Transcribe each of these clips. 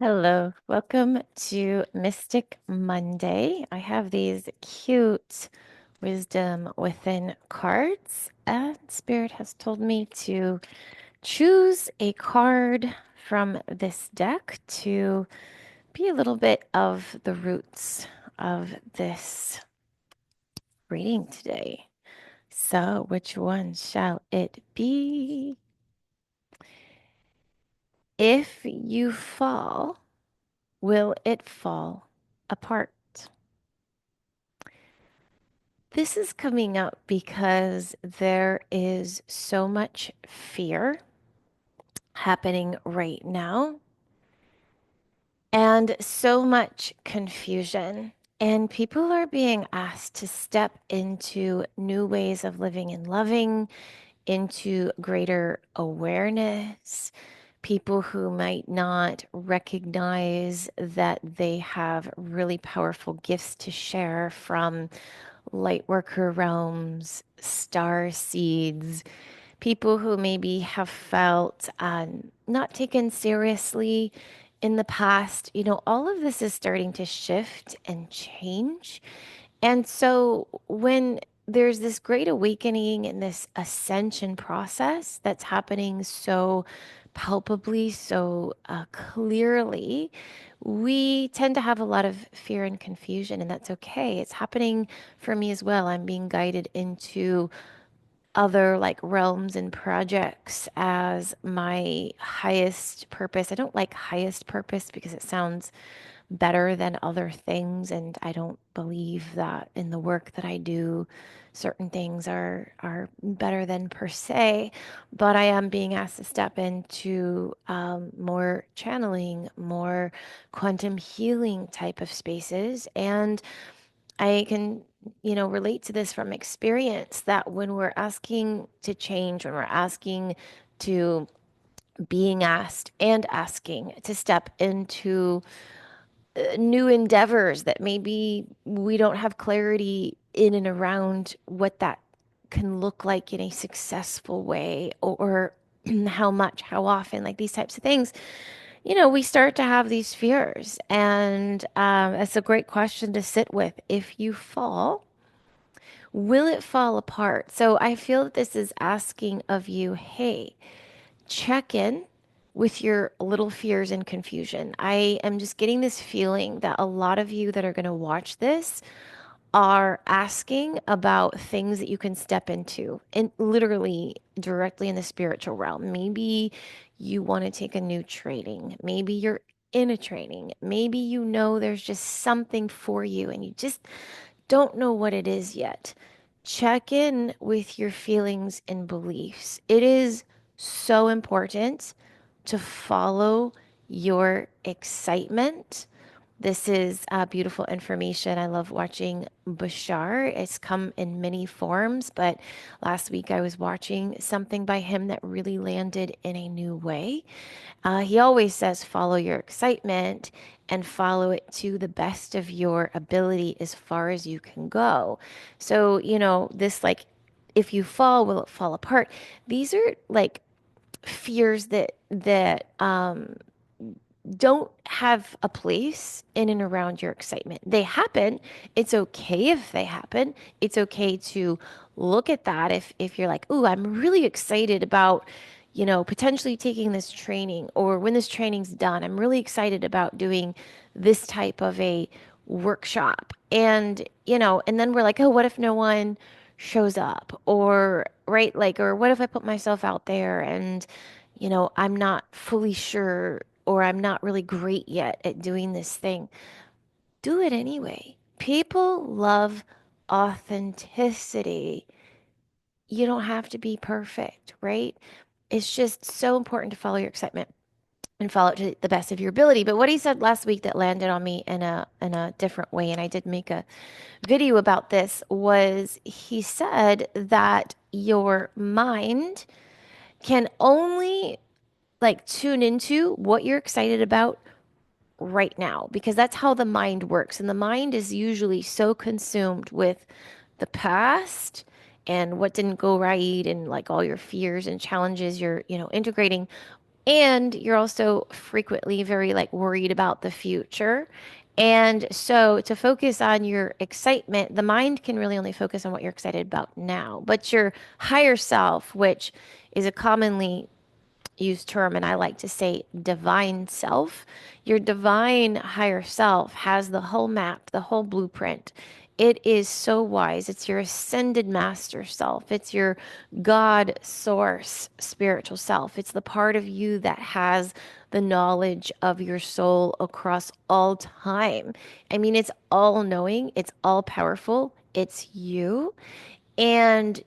Hello, welcome to Mystic Monday. I have these cute wisdom within cards, and Spirit has told me to choose a card from this deck to be a little bit of the roots of this reading today. So, which one shall it be? If you fall, will it fall apart? This is coming up because there is so much fear happening right now and so much confusion. And people are being asked to step into new ways of living and loving, into greater awareness. People who might not recognize that they have really powerful gifts to share from light worker realms, star seeds, people who maybe have felt not taken seriously in the past. All of this is starting to shift and change. And so when there's this great awakening and this ascension process that's happening so palpably, so clearly, we tend to have a lot of fear and confusion, and that's okay. It's happening for me as well. I'm being guided into other like realms and projects as my highest purpose. I don't like highest purpose because it sounds better than other things, and I don't believe that in the work that I do certain things are better than per se, but I am being asked to step into more channeling, more quantum healing type of spaces. And I can, relate to this from experience that when we're asking to change, when we're asking to being asked and asking to step into new endeavors that maybe we don't have clarity in and around what that can look like in a successful way, or how much, how often, like these types of things, we start to have these fears. And it's a great question to sit with. If you fall, will it fall apart? So I feel that this is asking of you, hey, check in with your little fears and confusion. I am just getting this feeling that a lot of you that are going to watch this are asking about things that you can step into, and literally directly in the spiritual realm. Maybe you want to take a new training. Maybe you're in a training. Maybe there's just something for you and you just don't know what it is yet. Check in with your feelings and beliefs. It is so important to follow your excitement. This is beautiful information. I love watching Bashar. It's come in many forms, but last week I was watching something by him that really landed in a new way. He always says, follow your excitement and follow it to the best of your ability as far as you can go. So, this like, if you fall, will it fall apart? These are like fears that don't have a place in and around your excitement. They happen. It's okay if they happen. It's okay to look at that if you're like, "Ooh, I'm really excited about, potentially taking this training, or when this training's done, I'm really excited about doing this type of a workshop." And then we're like, "Oh, what if no one shows up?" Or right, like, or what if I put myself out there and I'm not fully sure, or I'm not really great yet at doing this thing. Do it anyway. People love authenticity. You don't have to be perfect, right? It's just so important to follow your excitement and follow it to the best of your ability. But what he said last week that landed on me in a different way, and I did make a video about this, was he said that your mind can only like tune into what you're excited about right now, because that's how the mind works. And the mind is usually so consumed with the past and what didn't go right, and like all your fears and challenges you're integrating. And you're also frequently very like worried about the future. And so to focus on your excitement, the mind can really only focus on what you're excited about now. But your higher self, which is a commonly used term, and I like to say divine self. Your divine higher self has the whole map, the whole blueprint. It is so wise. It's your ascended master self. It's your God source spiritual self. It's the part of you that has the knowledge of your soul across all time. I mean, it's all knowing, it's all powerful. It's you. And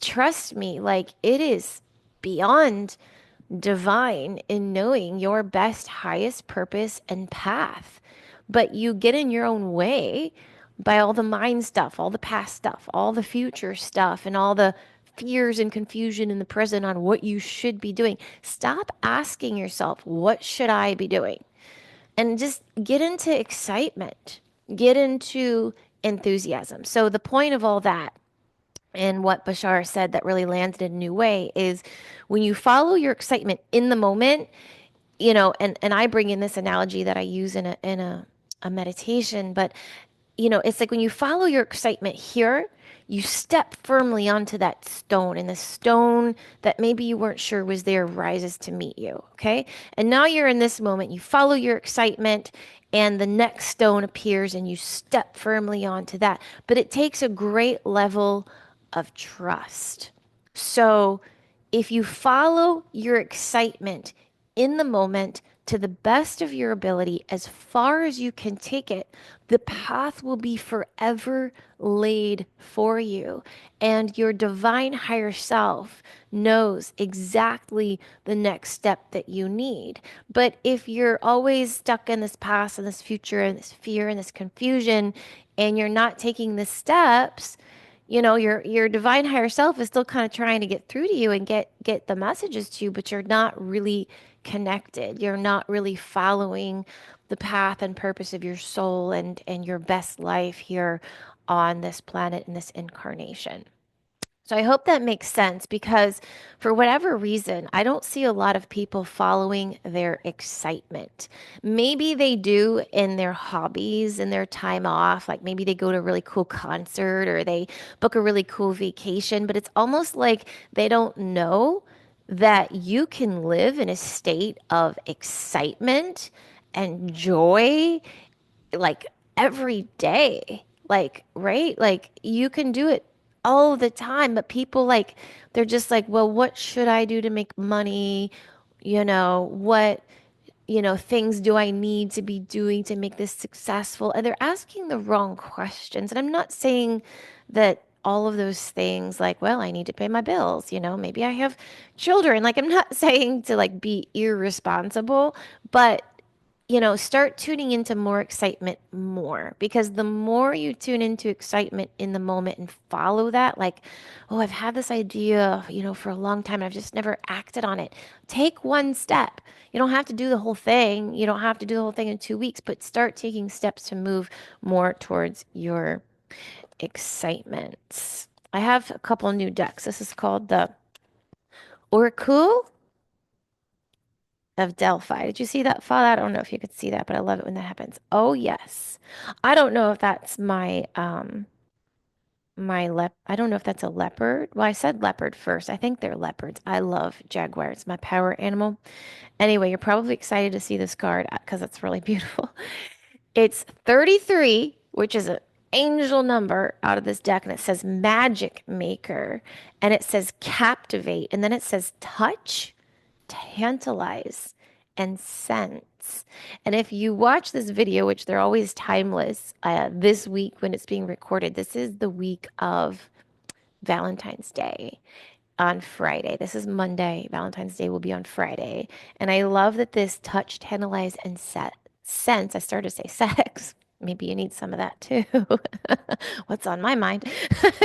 trust me, like it is beyond divine in knowing your best, highest purpose and path. But you get in your own way by all the mind stuff, all the past stuff, all the future stuff, and all the fears and confusion in the present on what you should be doing. Stop asking yourself, what should I be doing? And just get into excitement, get into enthusiasm. So, the point of all that and what Bashar said that really landed in a new way is when you follow your excitement in the moment, and I bring in this analogy that I use in a meditation, but it's like when you follow your excitement here, you step firmly onto that stone, and the stone that maybe you weren't sure was there rises to meet you. Okay. And now you're in this moment, you follow your excitement, and the next stone appears, and you step firmly onto that. But it takes a great level of trust. So if you follow your excitement in the moment to the best of your ability, as far as you can take it, the path will be forever laid for you. And your divine higher self knows exactly the next step that you need. But if you're always stuck in this past and this future and this fear and this confusion, and you're not taking the steps, your divine higher self is still kind of trying to get through to you and get the messages to you, but you're not really connected. You're not really following the path and purpose of your soul and your best life here on this planet in this incarnation. So I hope that makes sense because for whatever reason, I don't see a lot of people following their excitement. Maybe they do in their hobbies and their time off, like maybe they go to a really cool concert or they book a really cool vacation, but it's almost like they don't know that you can live in a state of excitement and joy like every day. Like, right? Like you can do it all the time, but people like they're just like, well, what should I do to make money? What, things do I need to be doing to make this successful? And they're asking the wrong questions. And I'm not saying that all of those things like, well, I need to pay my bills, maybe I have children. Like I'm not saying to like be irresponsible, but start tuning into more excitement more because the more you tune into excitement in the moment and follow that, like, oh, I've had this idea, for a long time. I've just never acted on it. Take one step. You don't have to do the whole thing. You don't have to do the whole thing in 2 weeks, but start taking steps to move more towards your excitement. I have a couple new decks. This is called the Oracle of Delphi. Did you see that fall? I don't know if you could see that, but I love it when that happens. Oh yes. I don't know if that's I don't know if that's a leopard. Well, I said leopard first. I think they're leopards. I love jaguar. It's my power animal. Anyway, you're probably excited to see this card because it's really beautiful. It's 33, which is an angel number out of this deck, and it says magic maker, and it says captivate, and then it says touch, tantalize, and sense. And if you watch this video, which they're always timeless, this week when it's being recorded, this is the week of Valentine's Day on Friday. This is Monday. Valentine's Day will be on Friday. And I love that this touch, tantalize, and sense, I started to say sex. Maybe you need some of that too. What's on my mind?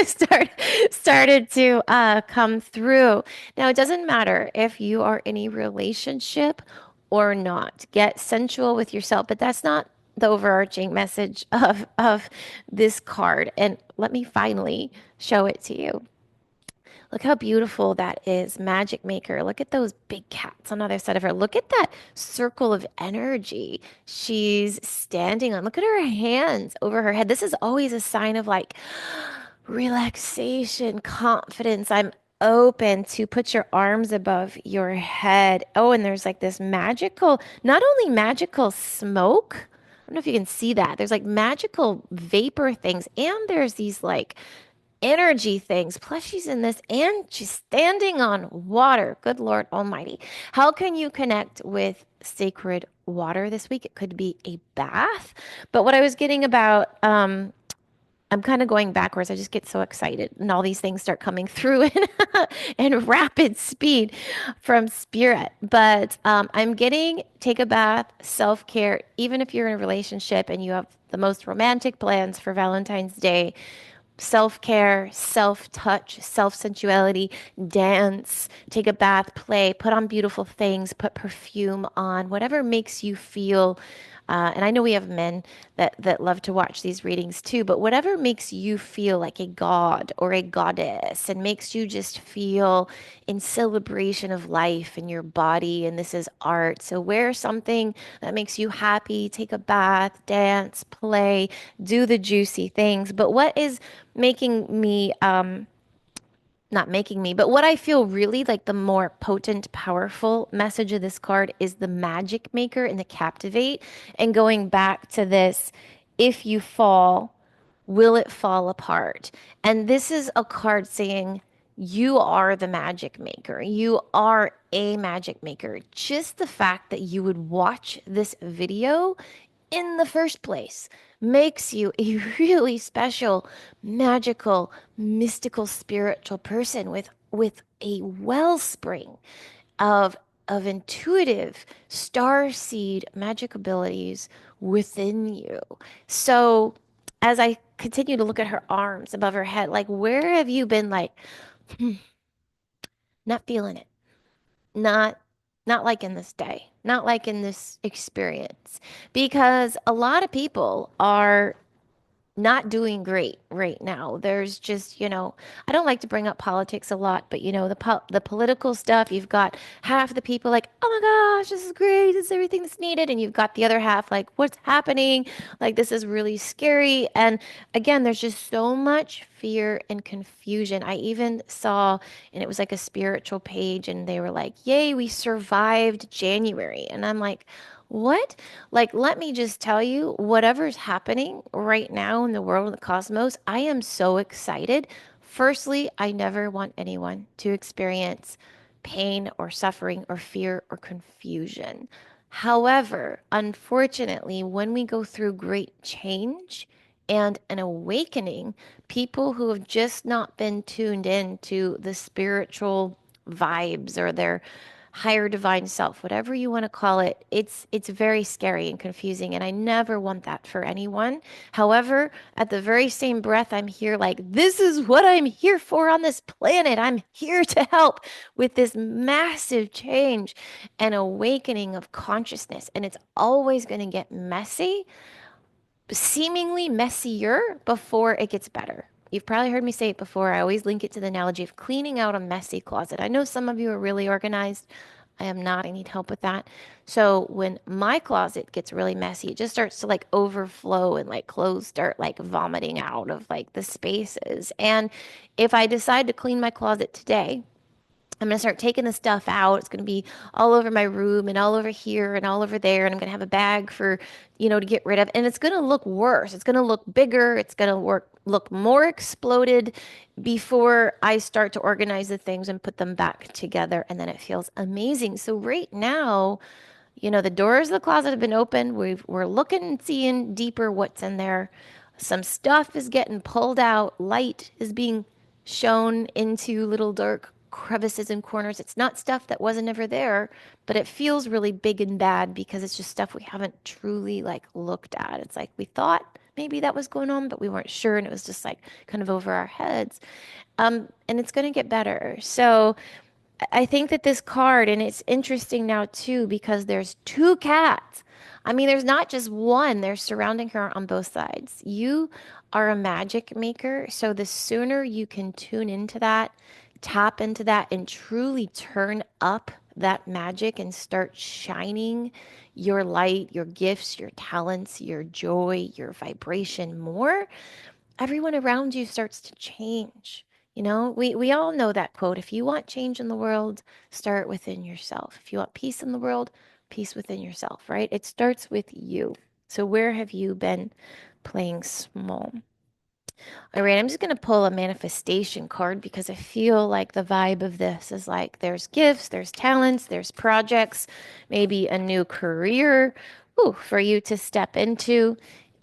Start, started to come through. Now, it doesn't matter if you are in a relationship or not. Get sensual with yourself, but that's not the overarching message of this card. And let me finally show it to you. Look how beautiful that is. Magic Maker. Look at those big cats on the other side of her. Look at that circle of energy she's standing on. Look at her hands over her head. This is always a sign of like relaxation, confidence. I'm open to put your arms above your head. Oh, and there's like this magical, not only magical smoke. I don't know if you can see that. There's like magical vapor things, and there's these like energy things. Plus, she's in this and she's standing on water. Good Lord Almighty. How can you connect with sacred water this week? It could be a bath. But what I was getting about, I'm kind of going backwards. I just get so excited, and all these things start coming through in rapid speed from spirit. But I'm getting take a bath, self care, even if you're in a relationship and you have the most romantic plans for Valentine's Day, self care, self touch, self sensuality, dance, take a bath, play, put on beautiful things, put perfume on, whatever makes you feel. And I know we have men that love to watch these readings too, but whatever makes you feel like a god or a goddess and makes you just feel in celebration of life in your body. And this is art. So wear something that makes you happy, take a bath, dance, play, do the juicy things. But what is making me not making me, but what I feel really like the more potent, powerful message of this card is the magic maker and the captivate. And going back to this, if you fall, will it fall apart? And this is a card saying you are the magic maker. You are a magic maker. Just the fact that you would watch this video in the first place makes you a really special, magical, mystical, spiritual person with a wellspring of intuitive star seed magic abilities within you. So as I continue to look at her arms above her head, like where have you been like not feeling it? Not not like in this day, not like in this experience, because a lot of people are not doing great right now. There's just, I don't like to bring up politics a lot, but the political stuff, you've got half the people like, "Oh my gosh, this is great. This is everything that's needed." And you've got the other half like, "What's happening? Like this is really scary." And again, there's just so much fear and confusion. I even saw, and it was like a spiritual page, and they were like, "Yay, we survived January." And I'm like, what? Like, let me just tell you, whatever's happening right now in the world of the cosmos, I am so excited. Firstly, I never want anyone to experience pain or suffering or fear or confusion. However, unfortunately, when we go through great change and an awakening, people who have just not been tuned in to the spiritual vibes or their higher divine self, whatever you want to call it, it's very scary and confusing, and I never want that for anyone. However, at the very same breath, I'm here like this is what I'm here for on this planet. I'm here to help with this massive change and awakening of consciousness, and it's always going to get messy, seemingly messier before it gets better. You've probably heard me say it before. I always link it to the analogy of cleaning out a messy closet. I know some of you are really organized. I am not. I need help with that. So when my closet gets really messy, it just starts to like overflow and like clothes start like vomiting out of like the spaces. And if I decide to clean my closet today, I'm going to start taking the stuff out. It's going to be all over my room and all over here and all over there. And I'm going to have a bag for, to get rid of. And it's going to look worse. It's going to look bigger. It's going to look more exploded before I start to organize the things and put them back together. And then it feels amazing. So right now, the doors of the closet have been opened. We're looking and seeing deeper what's in there. Some stuff is getting pulled out. Light is being shown into little dark crevices and corners. It's not stuff that wasn't ever there, but it feels really big and bad because it's just stuff we haven't truly like looked at. It's like we thought maybe that was going on, but we weren't sure, and it was just like kind of over our heads. And it's going to get better. So I think that this card, and it's interesting now too, because there's two cats. I mean, there's not just one, they're surrounding her on both sides. You are a magic maker, so the sooner you can tune into that tap into that and truly turn up that magic and start shining your light, your gifts, your talents, your joy, your vibration more, everyone around you starts to change. You know, we all know that quote. If you want change in the world, start within yourself. If you want peace in the world, peace within yourself, right? It starts with you. So where have you been playing small? All right, I'm just going to pull a manifestation card because I feel like the vibe of this is like there's gifts, there's talents, there's projects, maybe a new career for you to step into.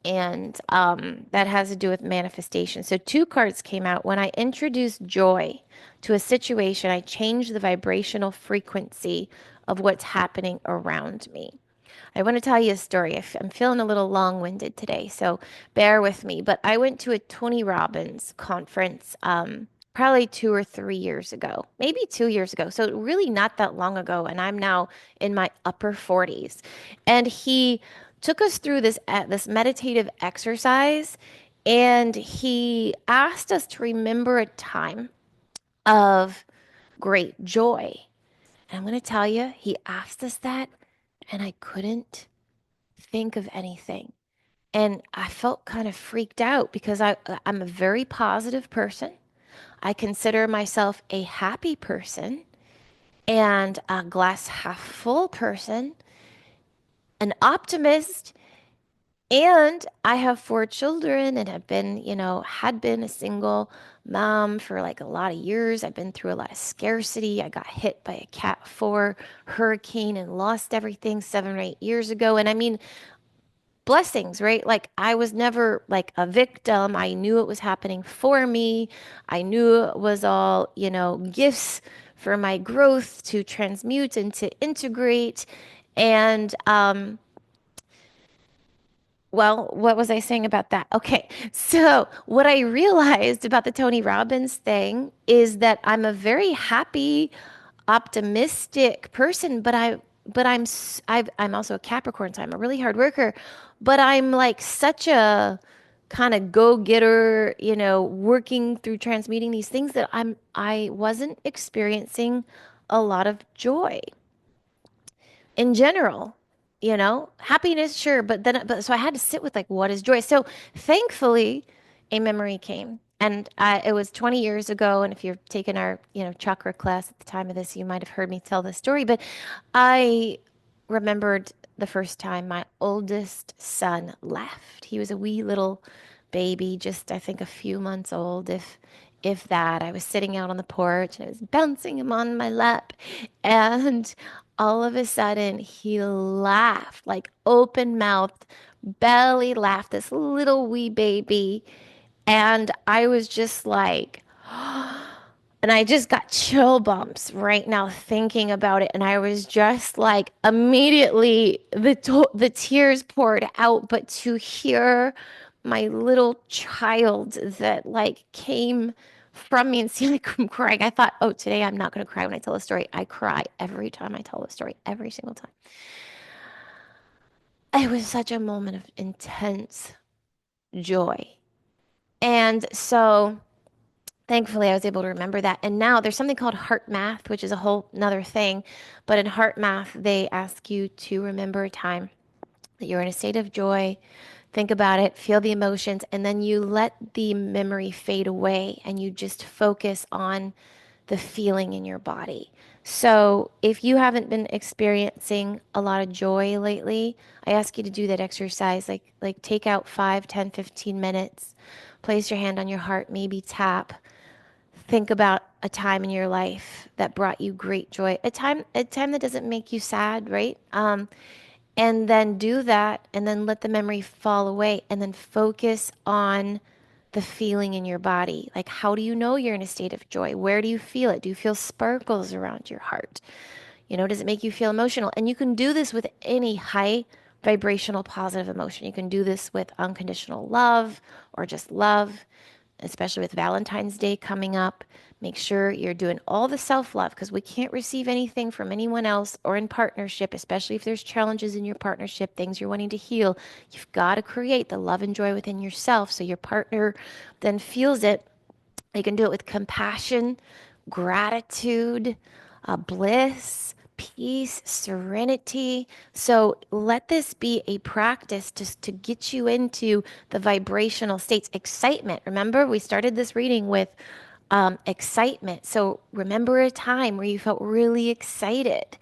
And that has to do with manifestation. So, two cards came out. When I introduced joy to a situation, I changed the vibrational frequency of what's happening around me. I want to tell you a story. I'm feeling a little long-winded today, so bear with me. But I went to a Tony Robbins conference probably 2 or 3 years ago, maybe 2 years ago. So really not that long ago, and I'm now in my upper 40s. And he took us through this meditative exercise, and he asked us to remember a time of great joy. And I'm going to tell you, he asked us that, and I couldn't think of anything. And I felt kind of freaked out because I'm a very positive person. I consider myself a happy person and a glass half full person, an optimist. And I have 4 children and have been, had been a single mom for like a lot of years. I've been through a lot of scarcity. I got hit by a Cat 4 hurricane and lost everything 7 or 8 years ago. And I mean, blessings, right? Like I was never like a victim. I knew it was happening for me. I knew it was all, gifts for my growth to transmute and to integrate. And well, what was I saying about that? Okay. So, what I realized about the Tony Robbins thing is that I'm a very happy, optimistic person, I'm also a Capricorn, so I'm a really hard worker, but I'm like such a kind of go-getter, working through transmuting these things that I wasn't experiencing a lot of joy in general, happiness, sure, but so I had to sit with like, what is joy? So thankfully, a memory came, and it was 20 years ago. And if you're taking our, chakra class at the time of this, you might have heard me tell this story. But I remembered the first time my oldest son left. He was a wee little baby, just I think a few months old, if that. I was sitting out on the porch and I was bouncing him on my lap. And all of a sudden, he laughed, like open mouthed, belly laughed, this little wee baby. And I was just like, and I just got chill bumps right now thinking about it. And I was just like, immediately the tears poured out. But to hear my little child that like came from me and see like I'm crying, I thought, oh, today I'm not going to cry when I tell a story. I cry every time I tell a story, every single time. It was such a moment of intense joy. And so thankfully, I was able to remember that. And now there's something called heart math, which is a whole nother thing. But in heart math, they ask you to remember a time that you're in a state of joy. Think about it, feel the emotions, and then you let the memory fade away and you just focus on the feeling in your body. So if you haven't been experiencing a lot of joy lately, I ask you to do that exercise, like take out 5, 10, 15 minutes, place your hand on your heart, maybe tap. Think about a time in your life that brought you great joy, a time that doesn't make you sad, right? And then do that, and then let the memory fall away, and then focus on the feeling in your body. Like, how do you know you're in a state of joy? Where do you feel it? Do you feel sparkles around your heart? Does it make you feel emotional? And you can do this with any high vibrational positive emotion. You can do this with unconditional love or just love, especially with Valentine's Day coming up. Make sure you're doing all the self-love because we can't receive anything from anyone else or in partnership, especially if there's challenges in your partnership, things you're wanting to heal. You've got to create the love and joy within yourself so your partner then feels it. You can do it with compassion, gratitude, bliss, peace, serenity. So let this be a practice to get you into the vibrational states. Excitement. Remember, we started this reading with excitement. So remember a time where you felt really excited.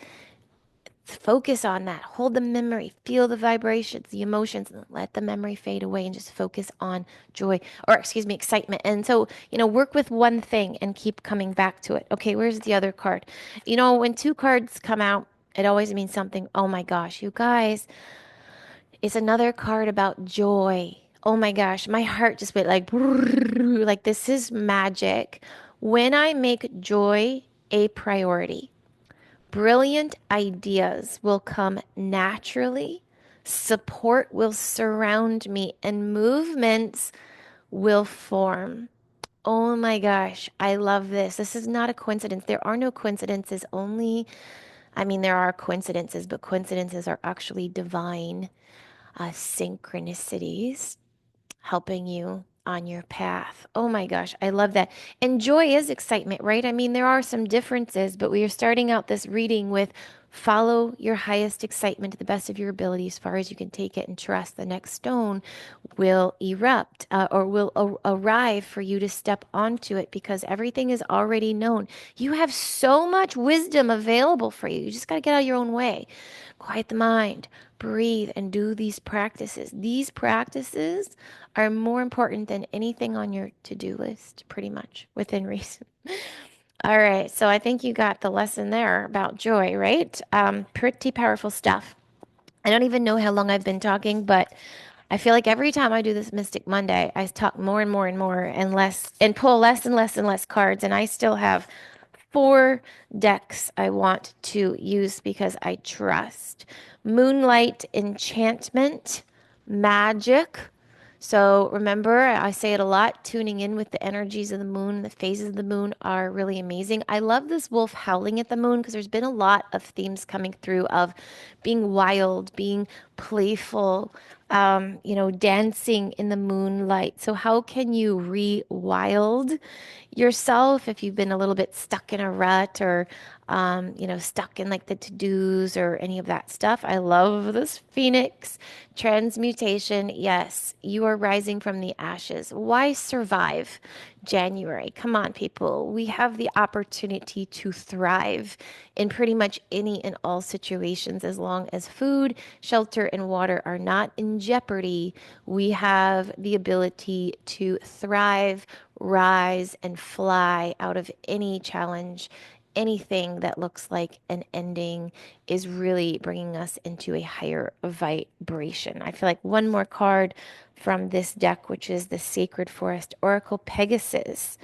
Focus on that. Hold the memory. Feel the vibrations, the emotions, and let the memory fade away and just focus on joy or, excuse me, excitement. And so, work with one thing and keep coming back to it. Okay, where's the other card? When two cards come out, it always means something. Oh my gosh, you guys, it's another card about joy. Oh my gosh, my heart just went like this is magic. When I make joy a priority, brilliant ideas will come naturally, support will surround me, and movements will form. Oh my gosh, I love this. This is not a coincidence. There are no coincidences, only, I mean, there are coincidences, but coincidences are actually divine synchronicities helping you on your path. Oh my gosh, I love that. And joy is excitement, right? I mean, there are some differences, but we are starting out this reading with follow your highest excitement to the best of your ability as far as you can take it and trust the next stone will erupt or will arrive for you to step onto it because everything is already known. You have so much wisdom available for you. You just got to get out of your own way. Quiet the mind, breathe, and do these practices. These practices are more important than anything on your to-do list, pretty much within reason. All right, so I think you got the lesson there about joy, right? Pretty powerful stuff. I don't even know how long I've been talking, but I feel like every time I do this Mystic Monday, I talk more and more and more and less and pull less and less and less cards. And I still have four decks I want to use because I trust. Moonlight Enchantment, Magic. So remember, I say it a lot, tuning in with the energies of the moon, the phases of the moon are really amazing. I love this wolf howling at the moon because there's been a lot of themes coming through of being wild, being playful, dancing in the moonlight. So how can you re-wild yourself if you've been a little bit stuck in a rut or stuck in like the to-dos or any of that stuff? I love this phoenix transmutation. Yes, you are rising from the ashes. Why survive January? Come on, people. We have the opportunity to thrive in pretty much any and all situations as long as food, shelter, and water are not in jeopardy. We have the ability to thrive, rise, and fly out of any challenge. Anything that looks like an ending is really bringing us into a higher vibration. I feel like one more card from this deck, which is the Sacred Forest Oracle Pegasus,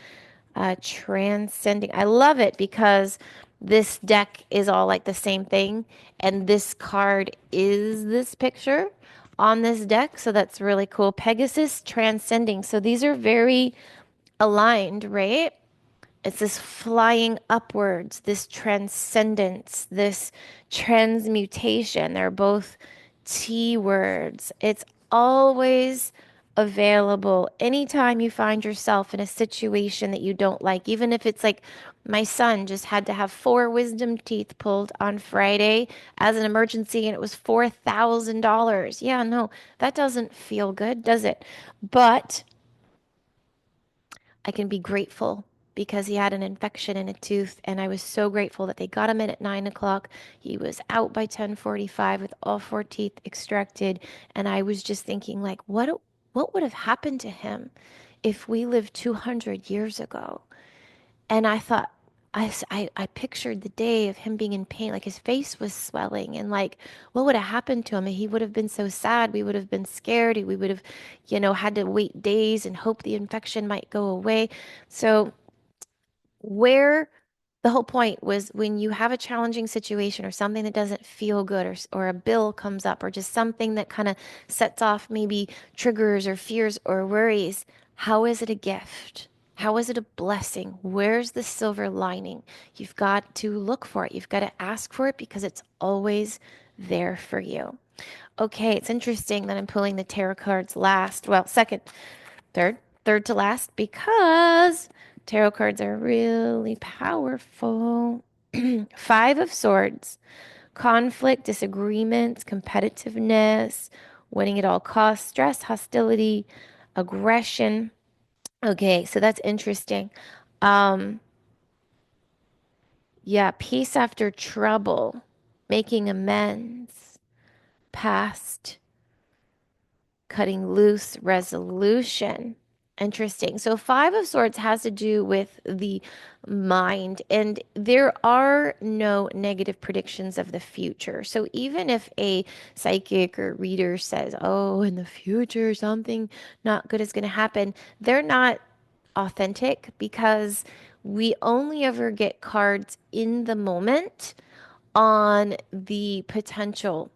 transcending. I love it because this deck is all like the same thing, and this card is this picture on this deck. So that's really cool. Pegasus transcending. So these are very aligned, right? It's this flying upwards, this transcendence, this transmutation. They're both T words. It's always available anytime you find yourself in a situation that you don't like, even if it's like my son just had to have four wisdom teeth pulled on Friday as an emergency and it was $4,000. Yeah, no, that doesn't feel good, does it? But I can be grateful because he had an infection in a tooth, and I was so grateful that they got him in at 9 o'clock. He was out by 10:45 with all four teeth extracted, and I was just thinking, like, what would have happened to him if we lived 200 years ago? And I thought, I pictured the day of him being in pain, like his face was swelling, and like, what would have happened to him? He would have been so sad. We would have been scared. We would have, had to wait days and hope the infection might go away. So, where the whole point was when you have a challenging situation or something that doesn't feel good or a bill comes up or just something that kind of sets off maybe triggers or fears or worries, how is it a gift? How is it a blessing? Where's the silver lining? You've got to look for it. You've got to ask for it because it's always there for you. Okay, it's interesting that I'm pulling the tarot cards last. Well, second, third to last because Tarot cards are really powerful. Five of Swords, conflict, disagreements, competitiveness, winning at all costs, stress, hostility, aggression. Okay, so that's interesting. Um, yeah, peace after trouble, making amends, past, cutting loose, resolution. Interesting. So, Five of Swords has to do with the mind, and there are no negative predictions of the future. So, even if a psychic or reader says, oh, in the future, something not good is going to happen, they're not authentic because we only ever get cards in the moment on the potential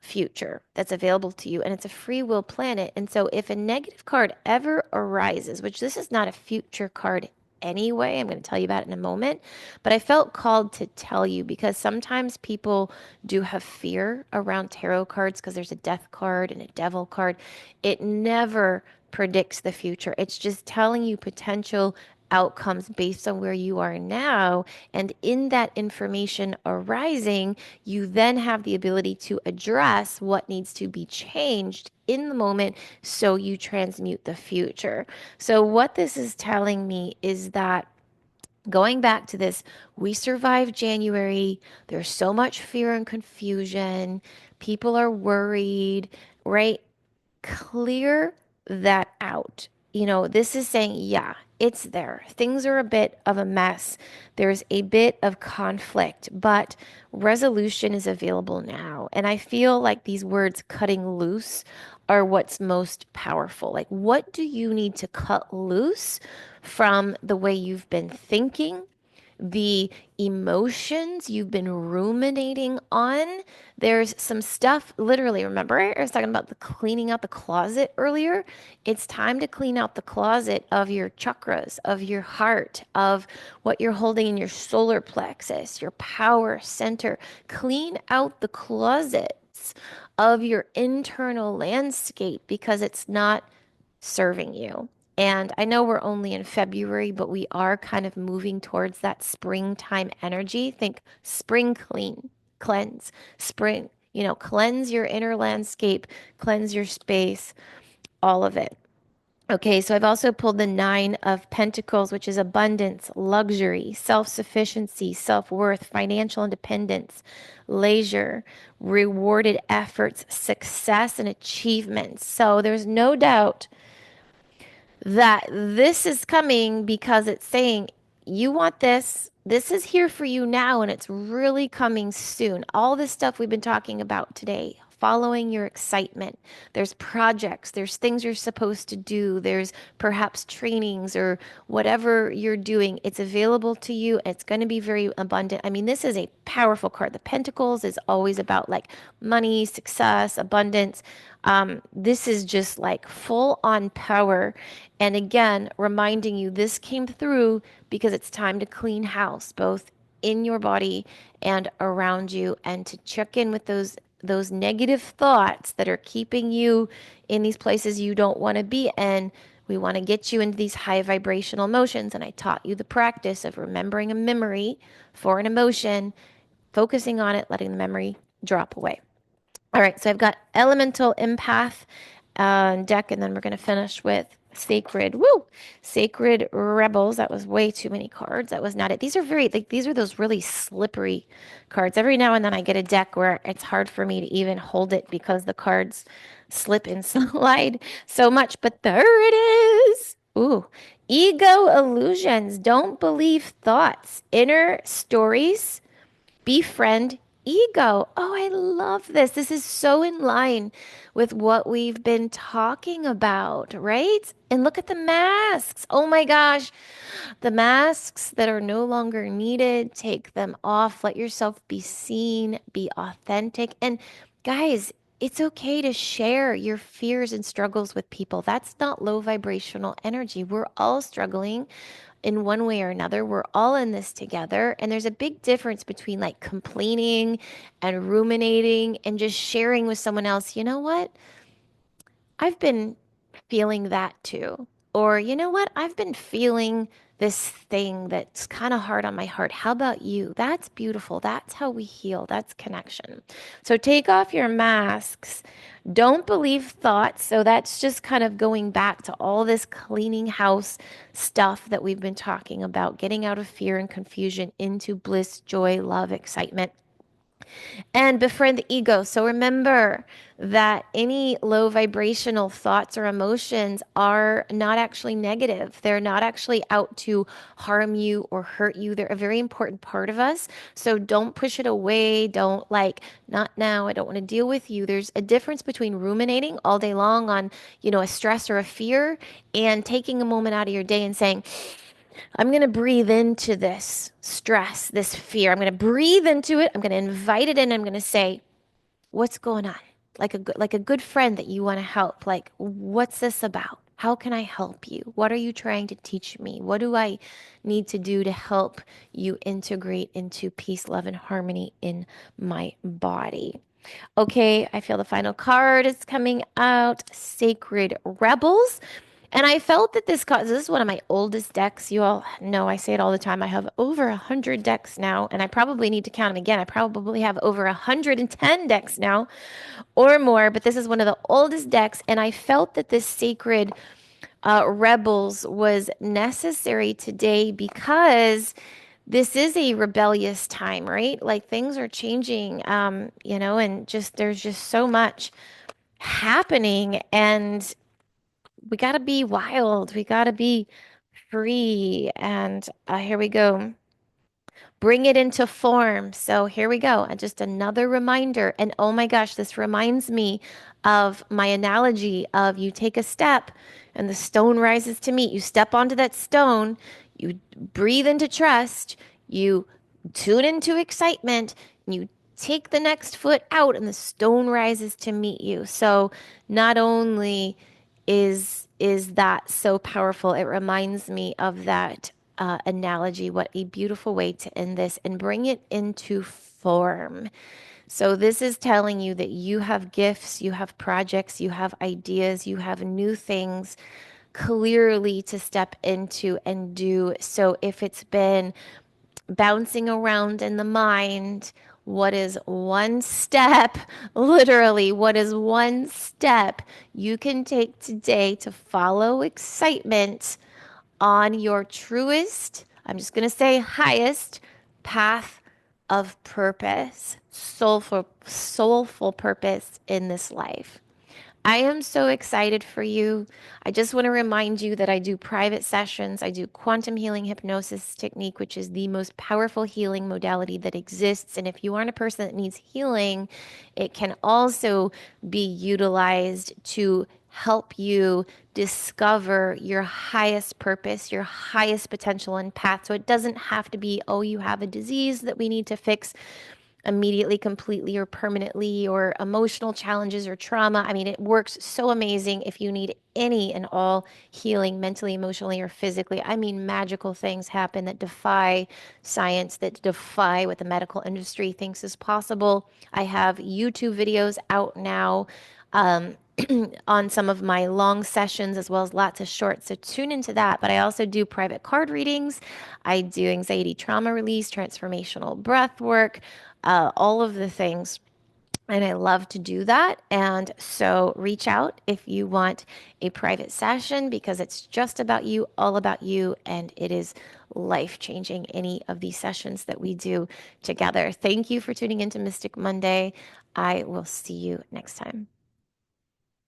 future that's available to you, and it's a free will planet. And so if a negative card ever arises, which this is not a future card anyway, I'm going to tell you about it in a moment, but I felt called to tell you because sometimes people do have fear around tarot cards because there's a death card and a devil card. It never predicts the future. It's just telling you potential outcomes based on where you are now. And in that information arising, you then have the ability to address what needs to be changed in the moment so you transmute the future. So, what this is telling me is that going back to this, we survived January. There's so much fear and confusion. People are worried, right? Clear that out. This is saying, yeah, it's there. Things are a bit of a mess. There's a bit of conflict, but resolution is available now. And I feel like these words cutting loose are what's most powerful. Like, what do you need to cut loose from the way you've been thinking? The emotions you've been ruminating on. There's some stuff, literally, remember I was talking about the cleaning out the closet earlier? It's time to clean out the closet of your chakras, of your heart, of what you're holding in your solar plexus, your power center. Clean out the closets of your internal landscape because it's not serving you. And I know we're only in February, but we are kind of moving towards that springtime energy. Think spring clean, cleanse, spring, cleanse your inner landscape, cleanse your space, all of it. Okay, so I've also pulled the Nine of Pentacles, which is abundance, luxury, self-sufficiency, self-worth, financial independence, leisure, rewarded efforts, success, and achievements. So there's no doubt that this is coming because it's saying, you want this. This is here for you now, and it's really coming soon. All this stuff we've been talking about today, following your excitement. There's projects, there's things you're supposed to do, there's perhaps trainings or whatever you're doing. It's available to you. It's going to be very abundant. I mean, this is a powerful card. The Pentacles is always about like money, success, abundance. This is just like full on power. And again, reminding you this came through because it's time to clean house, both in your body and around you, and to check in with those negative thoughts that are keeping you in these places you don't want to be in. We want to get you into these high vibrational emotions. And I taught you the practice of remembering a memory for an emotion, focusing on it, letting the memory drop away. All right, so I've got Elemental Empath deck, and then we're going to finish with Sacred Rebels. That was way too many cards. That was not it. These are these are those really slippery cards. Every now and then I get a deck where it's hard for me to even hold it because the cards slip and slide so much, but there it is. Ooh, ego illusions. Don't believe thoughts. Inner stories befriend ego. Oh, I love this. This is so in line with what we've been talking about, right? And look at the masks. Oh my gosh. The masks that are no longer needed, take them off. Let yourself be seen, be authentic. And guys, it's okay to share your fears and struggles with people. That's not low vibrational energy. We're all struggling in one way or another. We're all in this together. And there's a big difference between like complaining and ruminating and just sharing with someone else, you know what? I've been feeling that too. Or, you know what? I've been feeling this thing that's kind of hard on my heart. How about you? That's beautiful. That's how we heal. That's connection. So take off your masks. Don't believe thoughts. So that's just kind of going back to all this cleaning house stuff that we've been talking about, getting out of fear and confusion into bliss, joy, love, excitement, and befriend the ego. So remember that any low vibrational thoughts or emotions are not actually negative. They're not actually out to harm you or hurt you. They're a very important part of us. So don't push it away. Don't like, not now. I don't want to deal with you. There's a difference between ruminating all day long on, a stress or a fear and taking a moment out of your day and saying, I'm going to breathe into this stress, this fear. I'm going to breathe into it. I'm going to invite it in. I'm going to say, what's going on? Like a good friend that you want to help. Like, what's this about? How can I help you? What are you trying to teach me? What do I need to do to help you integrate into peace, love, and harmony in my body? Okay, I feel the final card is coming out. Sacred Rebels. And I felt that this is one of my oldest decks. You all know I say it all the time. I have over 100 decks now, and I probably need to count them again. I probably have over 110 decks now or more, but this is one of the oldest decks. And I felt that this Sacred Rebels was necessary today because this is a rebellious time, right? Like things are changing, and just there's just so much happening, and we got to be wild. We got to be free. And here we go. Bring it into form. So here we go. And just another reminder. And oh my gosh, this reminds me of my analogy of you take a step and the stone rises to meet. You step onto that stone, you breathe into trust, you tune into excitement, and you take the next foot out and the stone rises to meet you. So not only is that so powerful, it reminds me of that analogy. What a beautiful way to end this and bring it into form. So, this is telling you that you have gifts, you have projects, you have ideas, you have new things clearly to step into and do. So, if it's been bouncing around in the mind, what is one step, literally, what is one step you can take today to follow excitement on your truest, I'm just going to say highest path of purpose, soulful purpose in this life. I am so excited for you. I just want to remind you that I do private sessions. I do quantum healing hypnosis technique, which is the most powerful healing modality that exists. And if you aren't a person that needs healing, it can also be utilized to help you discover your highest purpose, your highest potential and path. So it doesn't have to be, oh, you have a disease that we need to fix immediately, completely, or permanently, or emotional challenges or trauma. I mean, it works so amazing if you need any and all healing mentally, emotionally, or physically. I mean, magical things happen that defy science, that defy what the medical industry thinks is possible. I have YouTube videos out now. On some of my long sessions as well as lots of shorts. So tune into that. But I also do private card readings. I do anxiety trauma release, transformational breath work, all of the things. And I love to do that. And so reach out if you want a private session because it's just about you, all about you. And it is life changing, any of these sessions that we do together. Thank you for tuning into Mystic Monday. I will see you next time.